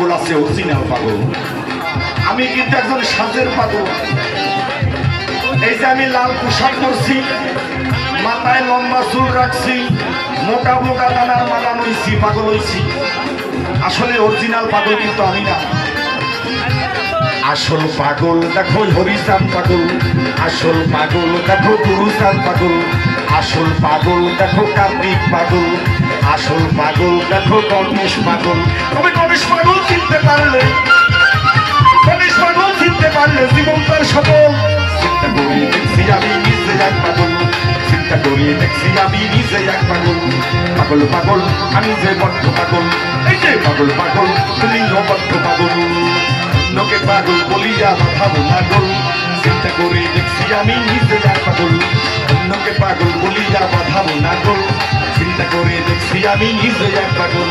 পাগল আছে, অরিজিনাল পাগল। আমি কিন্তু একজন সাজের পাগল। এই যে আমি লাল পোশাক পরছি, মাথায় লম্বা চুল রাখছি, মোটা মোটা দানার মালা নইছি, পাগল হইছি। আসলে অরিজিনাল পাগল কিন্তু আমি না। আসল পাগল দেখো হরিচাঁদ পাগল, আসল পাগল দেখো গুরুচাঁদ পাগল, আসল পাগল দেখো কার্তিক পাগল, আসল পাগল দেখো গণেশ পাগল। তবে গণেশ পাগল চিনতে পারলে, গণেশ পাগল চিনতে পারলে জীবন তার সফল। চিন্তা করি দেখছি আমি নিজে এক পাগল, চিন্তা করি দেখছি আমি নিজে এক পাগল। পাগল পাগল আমি যে বদ্ধ পাগল, এই যে পাগল পাগল তুমিও বদ্ধ পাগল। অন্যকে পাগল বলিয়া ভাবো পাগল, চিন্তা করে দেখছি আমি নিজে এক পাগল। অন্যকে পাগল বলিয়া বাধাবো না গল, চিন্তা করে দেখছি আমি নিজে এক পাগল।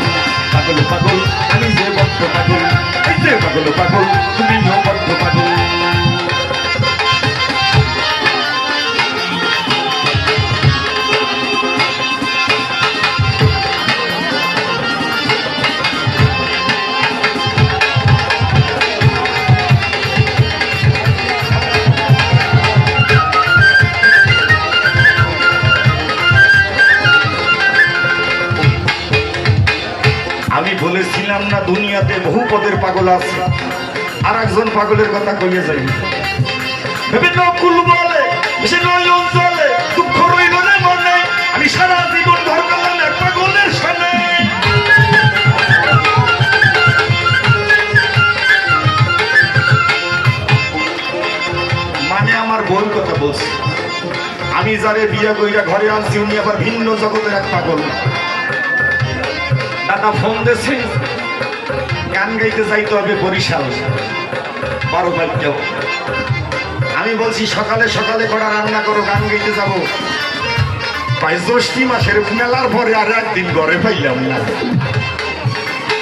পাগল পাগল আমি যে বদ্ধ পাগল, এই যে পাগল পাগল তুমিও বদ্ধ পাগল। আমি বলেছিলাম না দুনিয়াতে বহু পদের পাগল আছে। আর একজন পাগলের কথা কইয়ে যাই, বিভিন্ন কুল বলে অঞ্চলে দুঃখ রইল না মনে, আমি সারা জীবন ঘর করলাম এক পাগলের সামনে। মানে আমার বউর কথা বলছি। আমি যারে বিয়ে কইরা ঘরে আনছি উনি আবার ভিন্ন জগতের এক পাগল। দাদা ফোন দিয়েছে, গান গাইতে যাইতে হবে বরিশাল 12 বাজে। আমি বলছি সকালে সকালে করা রান্না করো, গান গাইতে যাবো। প্রায় জ্যৈষ্ঠী মাসের মেলার পরে আর একদিন ঘরে পাইলাম না।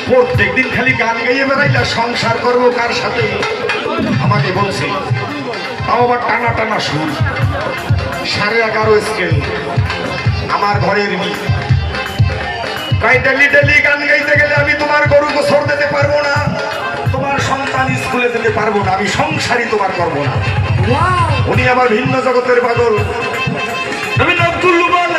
প্রত্যেক দিন খালি গান গাইয়ে বেড়াইলা, সংসার করবো কার সাথে আমাকে বলছে। তাও আবার টানা টানা সুর, 11.5 স্কেল। আমার ঘরের মেয়ে ডেলি ডেলি গান গাইতে গেলে আমি তোমার গরু গোসর দিতে পারবো না, তোমার সন্তান স্কুলে যেতে পারবো না, আমি সংসারই তোমার করবো না। উনি আবার ভিন্ন জগতের পাগল। আমি নকুল বলে